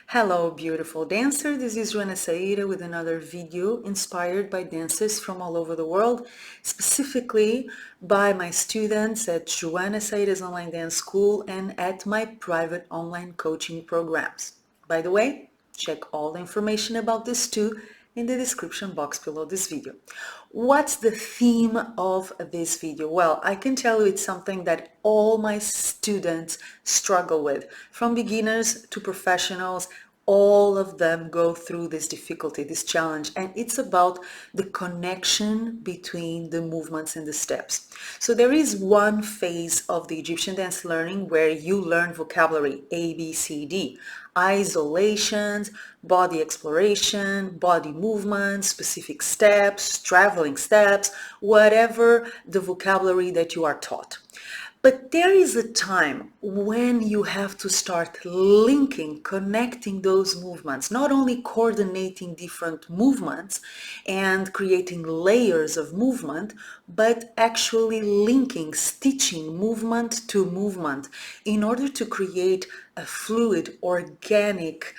Hello, beautiful dancer. This is Joana Saahirah with another video inspired by dancers from all over the world, specifically by my students at Joana Saahirah's online dance school and at my private online coaching programs. By the way, check all the information about this too in the description box below this video. What's the theme of this video? Well, I can tell you it's something that all my students struggle with, from beginners to professionals. All of them go through this difficulty, this challenge, and it's about the connection between the movements and the steps. So there is one phase of the Egyptian dance learning where you learn vocabulary, A, B, C, D, isolations, body exploration, body movements, specific steps, traveling steps, whatever the vocabulary that you are taught. But there is a time when you have to start linking, connecting those movements, not only coordinating different movements and creating layers of movement, but actually linking, stitching movement to movement in order to create a fluid, organic,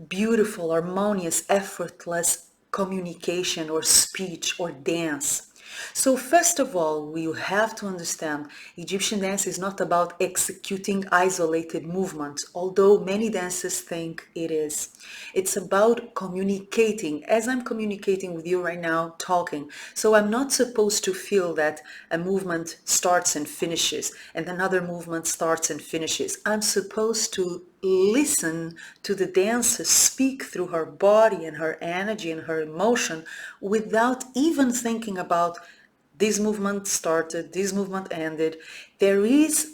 beautiful, harmonious, effortless communication or speech or dance. So first of all, we have to understand Egyptian dance is not about executing isolated movements, although many dancers think it is. It's about communicating, as I'm communicating with you right now, talking. So I'm not supposed to feel that a movement starts and finishes and another movement starts and finishes. I'm supposed to listen to the dancer speak through her body and her energy and her emotion without even thinking about this movement started, this movement ended. There is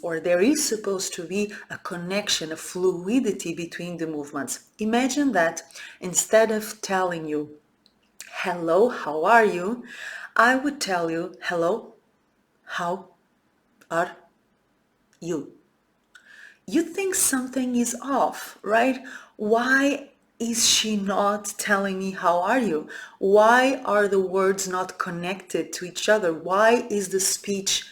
supposed to be a connection, a fluidity between the movements. Imagine that instead of telling you, hello, how are you? I would tell you, hello, how are you? You think something is off, right? Why is she not telling me how are you? Why are the words not connected to each other? Why is the speech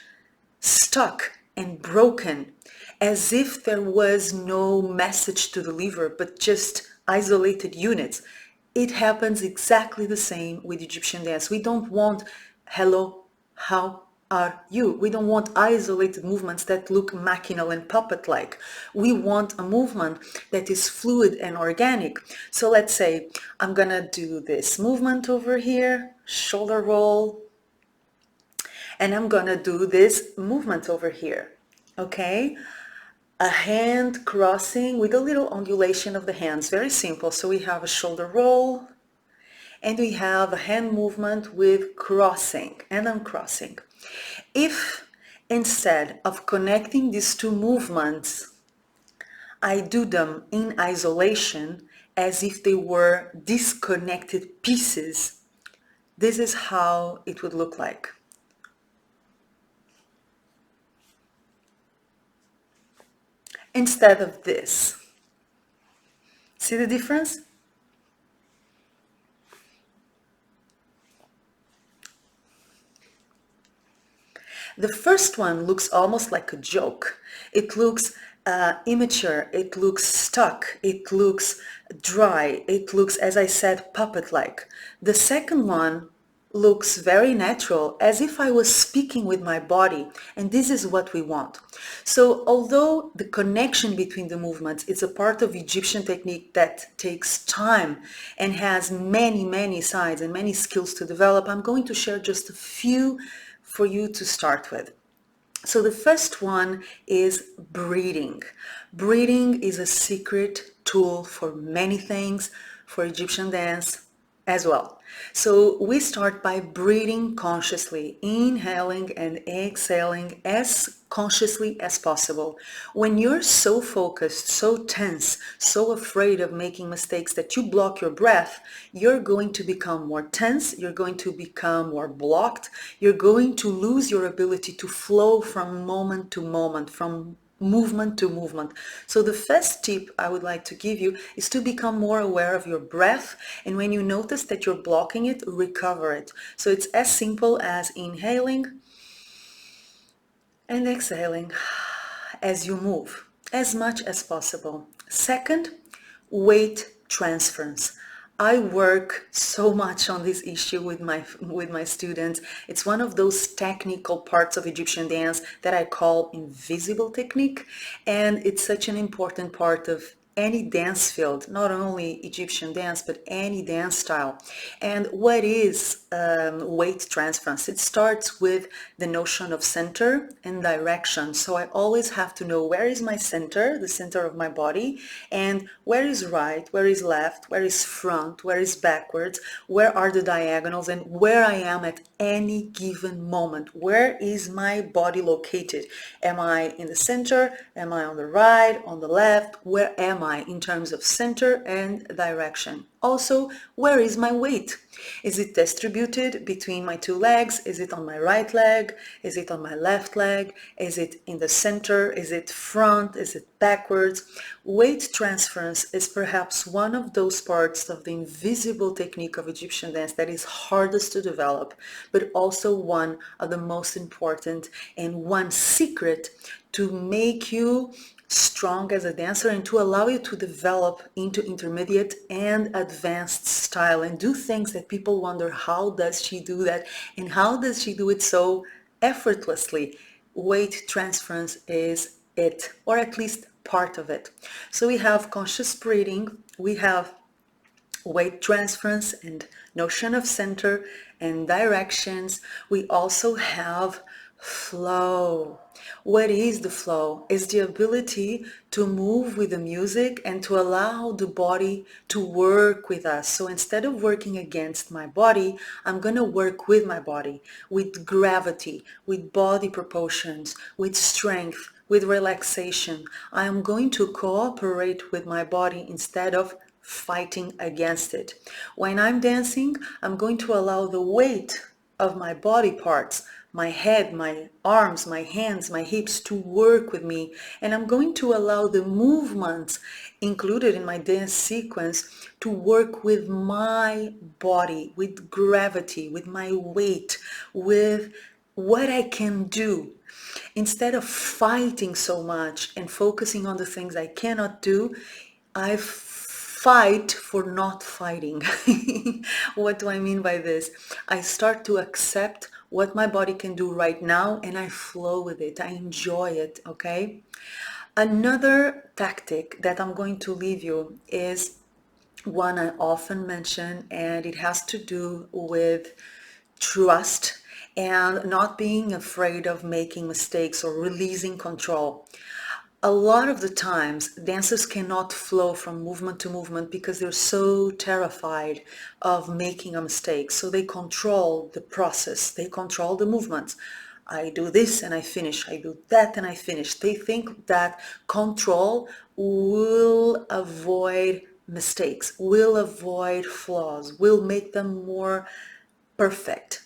stuck and broken, as if there was no message to deliver, but just isolated units? It happens exactly the same with Egyptian dance. We don't want hello, how are you? We don't want isolated movements that look machinal and puppet-like. We want a movement that is fluid and organic. So let's say I'm gonna do this movement over here, shoulder roll, and I'm gonna do this movement over here, okay? A hand crossing with a little undulation of the hands, very simple. So we have a shoulder roll, and we have a hand movement with crossing and uncrossing. If instead of connecting these two movements, I do them in isolation as if they were disconnected pieces, this is how it would look like. Instead of this. See the difference? The first one looks almost like a joke. It looks immature, it looks stuck, it looks dry, it looks, as I said, puppet-like. The second one looks very natural, as if I was speaking with my body, and this is what we want. So although the connection between the movements is a part of Egyptian technique that takes time and has many sides and many skills to develop, I'm going to share just a few for you to start with. So the first one is breathing. Breathing is a secret tool for many things, for Egyptian dance as well. So we start by breathing consciously, inhaling and exhaling as consciously as possible. When you're so focused, so tense, so afraid of making mistakes that you block your breath, you're going to become more tense, you're going to become more blocked, you're going to lose your ability to flow from moment to moment, from movement to movement. So the first tip I would like to give you is to become more aware of your breath, and when you notice that you're blocking it, recover it. So it's as simple as inhaling and exhaling as you move, as much as possible. Second, weight transference. I work so much on this issue with my students. It's one of those technical parts of Egyptian dance that I call invisible technique, and it's such an important part of any dance field, not only Egyptian dance, but any dance style. And what is weight transference? It starts with the notion of center and direction. So I always have to know where is my center, the center of my body, and where is right, where is left, where is front, where is backwards, where are the diagonals, and where I am at any given moment. Where is my body located? Am I in the center? Am I on the right, on the left? Where am I in terms of center and direction? Also, where is my weight? Is it distributed between my two legs? Is it on my right leg? Is it on my left leg? Is it in the center? Is it front? Is it backwards? Weight transference is perhaps one of those parts of the invisible technique of Egyptian dance that is hardest to develop, but also one of the most important and one secret to make you strong as a dancer and to allow you to develop into intermediate and advanced style and do things that people wonder, how does she do that and how does she do it so effortlessly? Weight transference is it, or at least part of it. So we have conscious breathing, we have weight transference and notion of center and directions. We also have flow. What is the flow? Is the ability to move with the music and to allow the body to work with us. So instead of working against my body, I'm going to work with my body, with gravity, with body proportions, with strength, with relaxation. I am going to cooperate with my body instead of fighting against it. When I'm dancing, I'm going to allow the weight of my body parts, my head, my arms, my hands, my hips to work with me. And I'm going to allow the movements included in my dance sequence to work with my body, with gravity, with my weight, with what I can do. Instead of fighting so much and focusing on the things I cannot do, I fight for not fighting. What do I mean by this? I start to accept what my body can do right now and I flow with it. I enjoy it, okay? Another tactic that I'm going to leave you is one I often mention, and it has to do with trust and not being afraid of making mistakes or releasing control. A lot of the times, dancers cannot flow from movement to movement because they're so terrified of making a mistake. So they control the process, they control the movements. I do this and I finish, I do that and I finish. They think that control will avoid mistakes, will avoid flaws, will make them more perfect.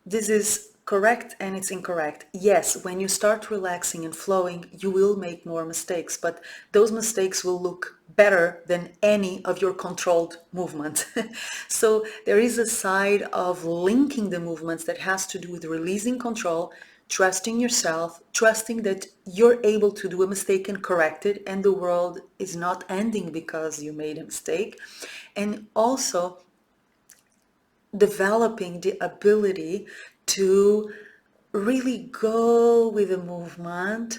This is correct and it's incorrect. Yes, when you start relaxing and flowing, you will make more mistakes, but those mistakes will look better than any of your controlled movements. So there is a side of linking the movements that has to do with releasing control, trusting yourself, trusting that you're able to do a mistake and correct it, and the world is not ending because you made a mistake. And also developing the ability to really go with the movement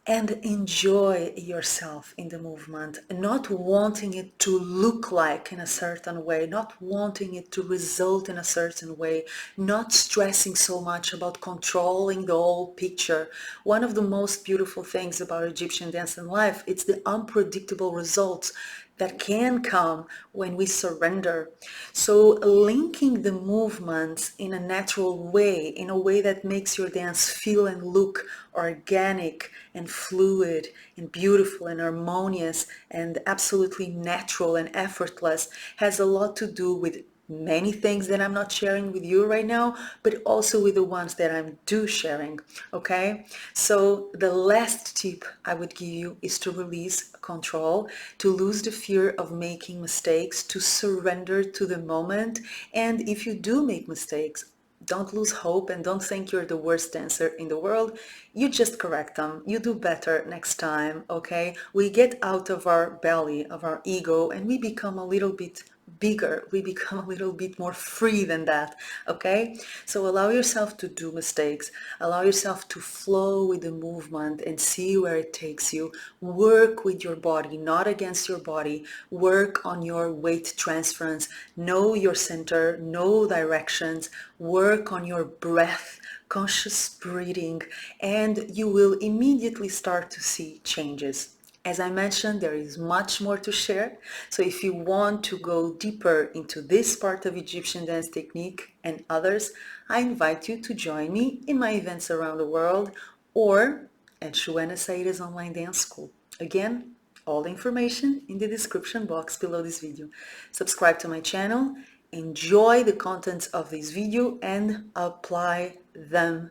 and enjoy yourself in the movement, not wanting it to look like in a certain way, not wanting it to result in a certain way, not stressing so much about controlling the whole picture. One of the most beautiful things about Egyptian dance and life, it's the unpredictable results that can come when we surrender. So linking the movements in a natural way, in a way that makes your dance feel and look organic and fluid and beautiful and harmonious and absolutely natural and effortless, has a lot to do with many things that I'm not sharing with you right now, but also with the ones that I'm sharing, okay? So the last tip I would give you is to release control, to lose the fear of making mistakes, to surrender to the moment. And if you do make mistakes, Don't lose hope and don't think you're the worst dancer in the world. You just correct them. You do better next time, okay? We get out of our belly, of our ego, and we become a little bit bigger. We become a little bit more free than that, okay? So allow yourself to do mistakes. Allow yourself to flow with the movement and see where it takes you. Work with your body, not against your body. Work on your weight transference. Know your center, know directions. Work on your breath, conscious breathing, and you will immediately start to see changes. As I mentioned, there is much more to share. So if you want to go deeper into this part of Egyptian dance technique and others, I invite you to join me in my events around the world or at Joana Saahirah's online dance school. Again, all the information in the description box below this video. Subscribe to my channel, enjoy the contents of this video and apply them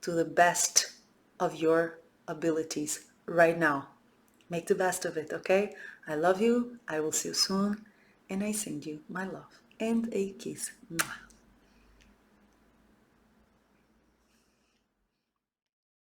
to the best of your abilities right now. Make the best of it, okay? I love you. I will see you soon. And I send you my love and a kiss. Mwah.